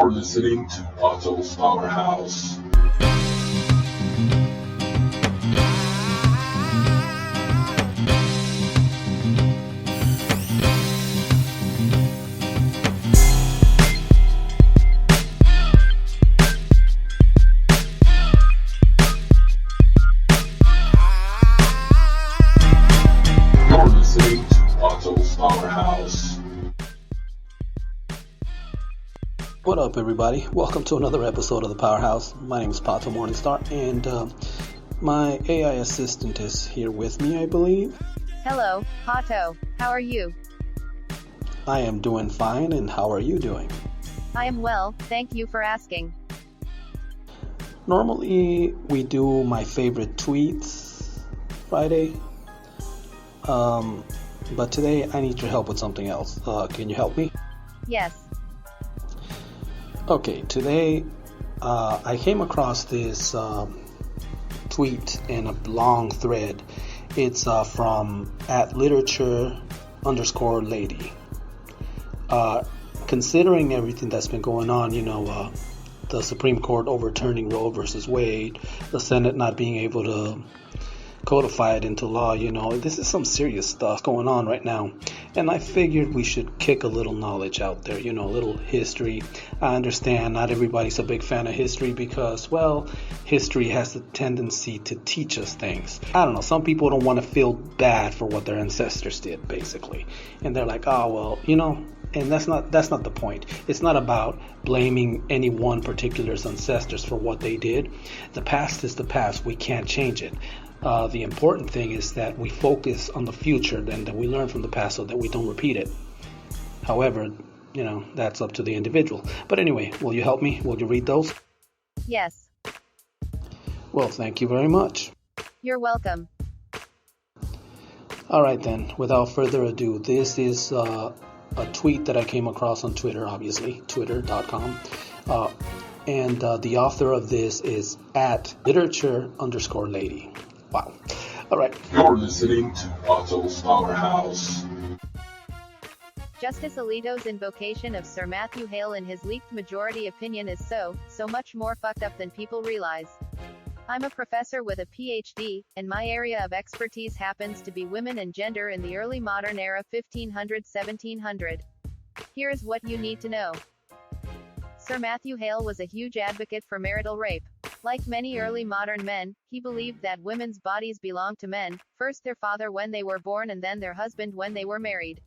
You're listening to Pato's Powerhouse. You're listening to Pato's Powerhouse. What up, everybody? Welcome to another episode of the Powerhouse. My name is Pato Morningstar, and my AI assistant is here with me, I believe. Hello, Pato. How are you? I am doing fine, and how are you doing? I am well, thank you for asking. Normally, we do my favorite tweets Friday, but today I need your help with something else. Can you help me? Yes. Okay, today I came across this tweet in a long thread. It's from @literature_lady. Considering everything that's been going on, the Supreme Court overturning roe-vs-wade, the Senate not being able to codify it into law, this is some serious stuff going on right now. And I figured we should kick a little knowledge out there, a little history. I understand not everybody's a big fan of history because, well, history has a tendency to teach us things. I don't know, some people don't want to feel bad for what their ancestors did, basically. And they're like, oh, well, and that's not the point. It's not about blaming any one particular ancestors for what they did. The past is the past. We can't change it. The important thing is that we focus on the future, then that we learn from the past so that we don't repeat it. However, that's up to the individual. But anyway, will you help me? Will you read those? Yes. Well, thank you very much. You're welcome. All right then, without further ado, this is a tweet that I came across on Twitter, obviously, twitter.com. And the author of this is @literature_lady. Wow. All right. You're listening to Pato's Powerhouse. Justice Alito's invocation of Sir Matthew Hale in his leaked majority opinion is so much more fucked up than people realize. I'm a professor with a PhD, and my area of expertise happens to be women and gender in the early modern era 1500-1700. Here's what you need to know. Sir Matthew Hale was a huge advocate for marital rape. Like many early modern men, he believed that women's bodies belonged to men, first their father when they were born and then their husband when they were married.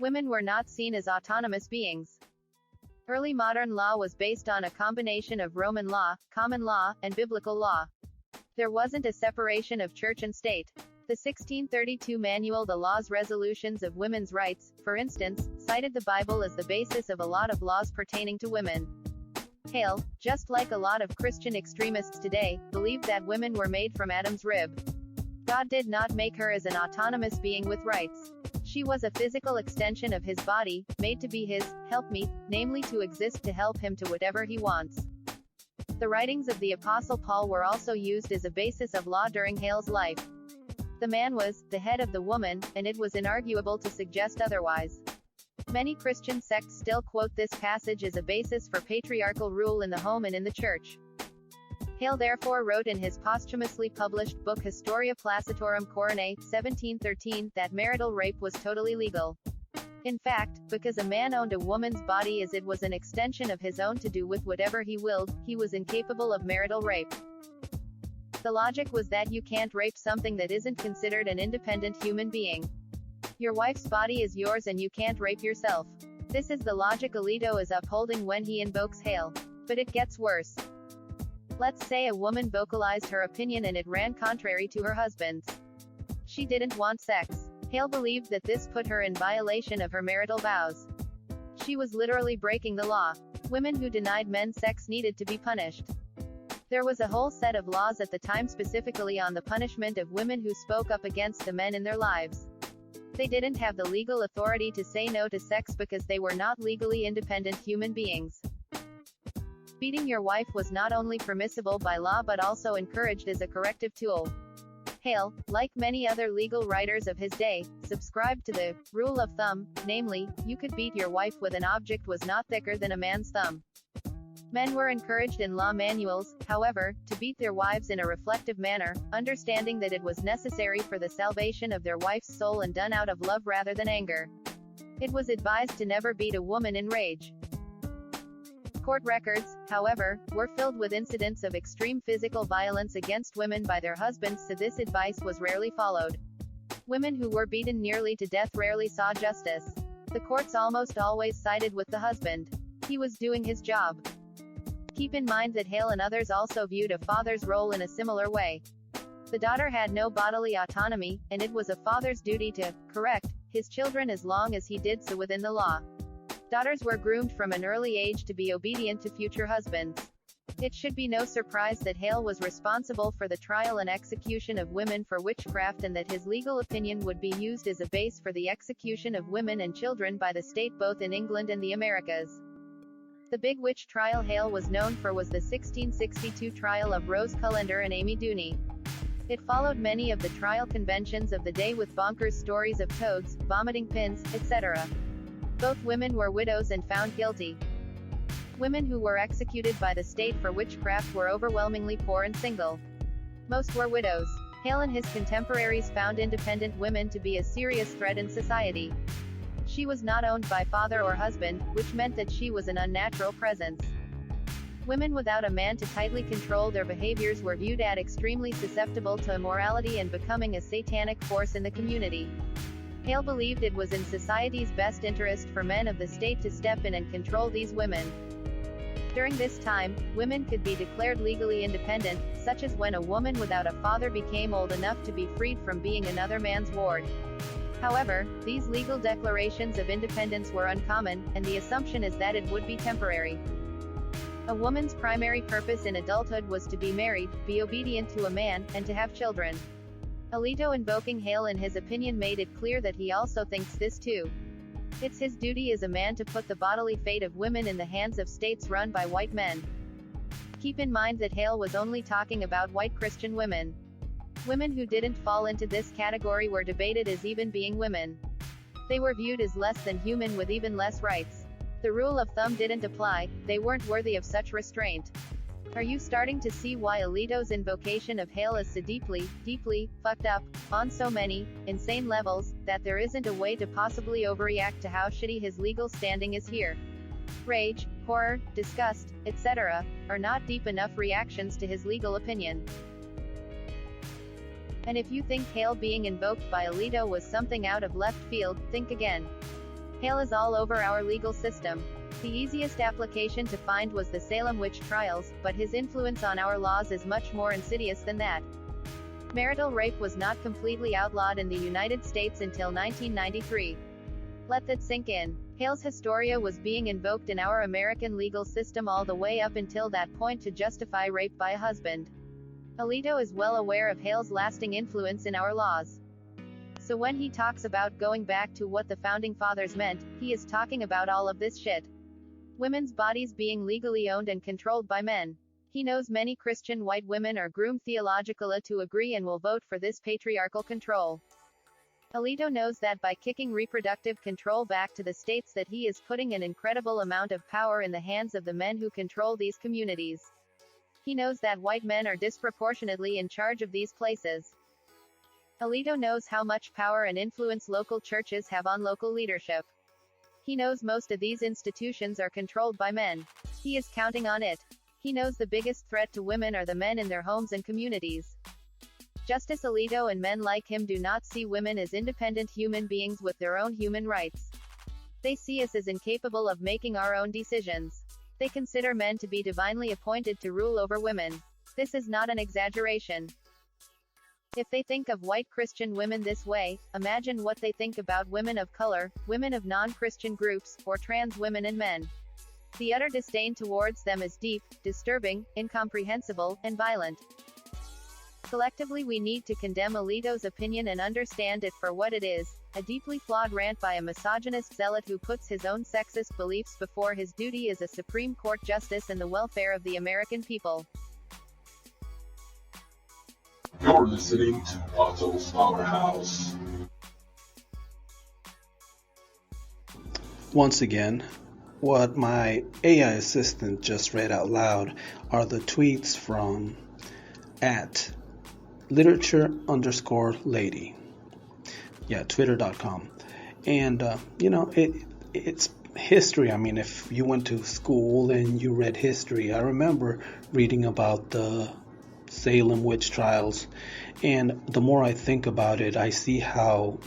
Women were not seen as autonomous beings. Early modern law was based on a combination of Roman law, common law, and biblical law. There wasn't a separation of church and state. The 1632 manual, The Law's Resolutions of Women's Rights, for instance, cited the Bible as the basis of a lot of laws pertaining to women. Hale, just like a lot of Christian extremists today, believed that women were made from Adam's rib. God did not make her as an autonomous being with rights. She was a physical extension of his body, made to be his helpmeet, namely to exist to help him to whatever he wants. The writings of the Apostle Paul were also used as a basis of law during Hale's life. The man was the head of the woman, and it was inarguable to suggest otherwise. Many Christian sects still quote this passage as a basis for patriarchal rule in the home and in the church. Hale therefore wrote in his posthumously published book Historia Placitorum Coronae, 1713, that marital rape was totally legal. In fact, because a man owned a woman's body as it was an extension of his own to do with whatever he willed, he was incapable of marital rape. The logic was that you can't rape something that isn't considered an independent human being. Your wife's body is yours and you can't rape yourself. This is the logic Alito is upholding when he invokes Hale. But it gets worse. Let's say a woman vocalized her opinion and it ran contrary to her husband's. She didn't want sex. Hale believed that this put her in violation of her marital vows. She was literally breaking the law. Women who denied men sex needed to be punished. There was a whole set of laws at the time specifically on the punishment of women who spoke up against the men in their lives. They didn't have the legal authority to say no to sex because they were not legally independent human beings. Beating your wife was not only permissible by law but also encouraged as a corrective tool. Hale, like many other legal writers of his day, subscribed to the rule of thumb, namely, you could beat your wife with an object was not thicker than a man's thumb. Men were encouraged in law manuals, however, to beat their wives in a reflective manner, understanding that it was necessary for the salvation of their wife's soul and done out of love rather than anger. It was advised to never beat a woman in rage. Court records, however, were filled with incidents of extreme physical violence against women by their husbands, so this advice was rarely followed. Women who were beaten nearly to death rarely saw justice. The courts almost always sided with the husband. He was doing his job. Keep in mind that Hale and others also viewed a father's role in a similar way. The daughter had no bodily autonomy, and it was a father's duty to correct his children as long as he did so within the law. Daughters were groomed from an early age to be obedient to future husbands. It should be no surprise that Hale was responsible for the trial and execution of women for witchcraft, and that his legal opinion would be used as a base for the execution of women and children by the state both in England and the Americas. The big witch trial Hale was known for was the 1662 trial of Rose Cullender and Amy Dooney. It followed many of the trial conventions of the day with bonkers stories of toads, vomiting pins, etc. Both women were widows and found guilty. Women who were executed by the state for witchcraft were overwhelmingly poor and single. Most were widows. Hale and his contemporaries found independent women to be a serious threat in society. She was not owned by father or husband, which meant that she was an unnatural presence. Women without a man to tightly control their behaviors were viewed as extremely susceptible to immorality and becoming a satanic force in the community. Hale believed it was in society's best interest for men of the state to step in and control these women. During this time, women could be declared legally independent, such as when a woman without a father became old enough to be freed from being another man's ward. However, these legal declarations of independence were uncommon, and the assumption is that it would be temporary. A woman's primary purpose in adulthood was to be married, be obedient to a man, and to have children. Alito, invoking Hale in his opinion, made it clear that he also thinks this too. It's his duty as a man to put the bodily fate of women in the hands of states run by white men. Keep in mind that Hale was only talking about white Christian women. Women who didn't fall into this category were debated as even being women. They were viewed as less than human with even less rights. The rule of thumb didn't apply, they weren't worthy of such restraint. Are you starting to see why Alito's invocation of Hale is so deeply fucked up, on so many insane levels, that there isn't a way to possibly overreact to how shitty his legal standing is here? Rage, horror, disgust, etc., are not deep enough reactions to his legal opinion. And if you think Hale being invoked by Alito was something out of left field, think again. Hale is all over our legal system. The easiest application to find was the Salem witch trials, but his influence on our laws is much more insidious than that. Marital rape was not completely outlawed in the United States until 1993. Let that sink in. Hale's Historia was being invoked in our American legal system all the way up until that point to justify rape by a husband. Alito is well aware of Hale's lasting influence in our laws. So when he talks about going back to what the Founding Fathers meant, he is talking about all of this shit. Women's bodies being legally owned and controlled by men. He knows many Christian white women are groomed theologically to agree and will vote for this patriarchal control. Alito knows that by kicking reproductive control back to the states that he is putting an incredible amount of power in the hands of the men who control these communities. He knows that white men are disproportionately in charge of these places. Alito knows how much power and influence local churches have on local leadership. He knows most of these institutions are controlled by men. He is counting on it. He knows the biggest threat to women are the men in their homes and communities. Justice Alito and men like him do not see women as independent human beings with their own human rights. They see us as incapable of making our own decisions. They consider men to be divinely appointed to rule over women. This is not an exaggeration. If they think of white Christian women this way, imagine what they think about women of color, women of non-Christian groups, or trans women and men. The utter disdain towards them is deep, disturbing, incomprehensible, and violent. Collectively we need to condemn Alito's opinion and understand it for what it is, a deeply flawed rant by a misogynist zealot who puts his own sexist beliefs before his duty as a Supreme Court justice and the welfare of the American people. You're listening to Pato's Powerhouse. Once again, what my AI assistant just read out loud are the tweets from at literature_lady. Yeah, twitter.com. And, it's history. I mean, if you went to school and you read history, I remember reading about the Salem witch trials. And the more I think about it, I see how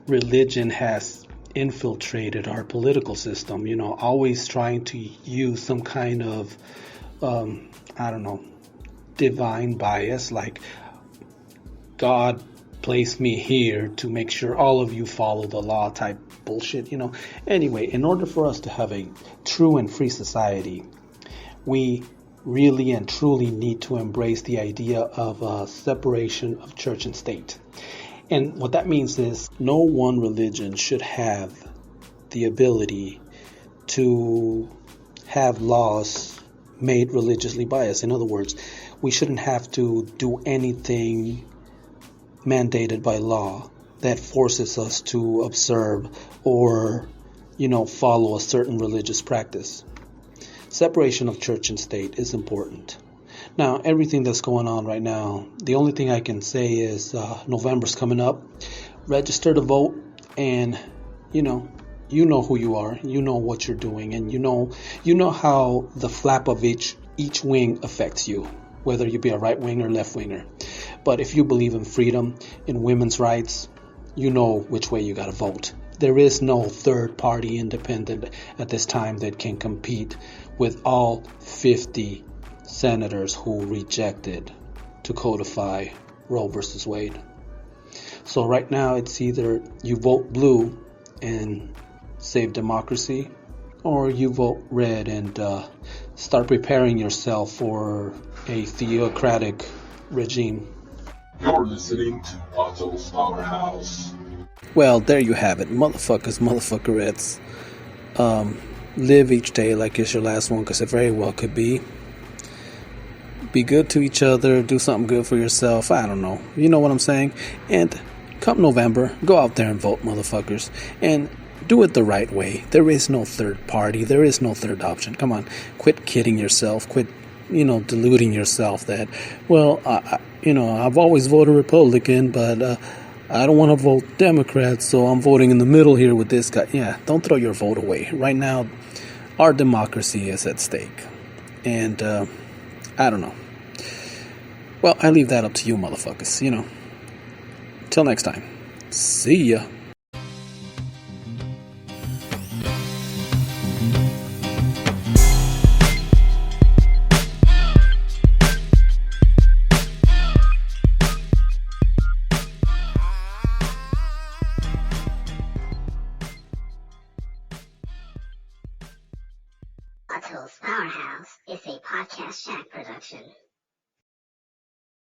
religion has infiltrated our political system, always trying to use some kind of, divine bias, like God placed me here to make sure all of you follow the law type bullshit, Anyway, in order for us to have a true and free society, we really and truly need to embrace the idea of a separation of church and state. And what that means is no one religion should have the ability to have laws made religiously biased. In other words, we shouldn't have to do anything mandated by law that forces us to observe or, follow a certain religious practice. Separation of church and state is important. Now, everything that's going on right now, the only thing I can say is November's coming up. Register to vote, and you know who you are. You know what you're doing, and you know how the flap of each wing affects you, whether you be a right winger or left winger. But if you believe in freedom, in women's rights, you know which way you got to vote. There is no third party independent at this time that can compete with all 50 senators who rejected to codify roe-vs-wade. So right now it's either you vote blue and save democracy, or you vote red and start preparing yourself for a theocratic regime. You're listening to Pato's Powerhouse. Well, there you have it, motherfuckerettes. Live each day like it's your last one, because it very well could be. Be good to each other, do something good for yourself, I don't know, you know what I'm saying? And come November, go out there and vote, motherfuckers, and do it the right way. There is no third party, there is no third option. Come on, quit kidding yourself, quit, deluding yourself that, well, I've always voted Republican, but I don't want to vote Democrat, so I'm voting in the middle here with this guy. Yeah, don't throw your vote away. Right now, our democracy is at stake. And, I don't know. Well, I leave that up to you motherfuckers, Till next time. See ya. Pato's Powerhouse is a Podcast Shack production.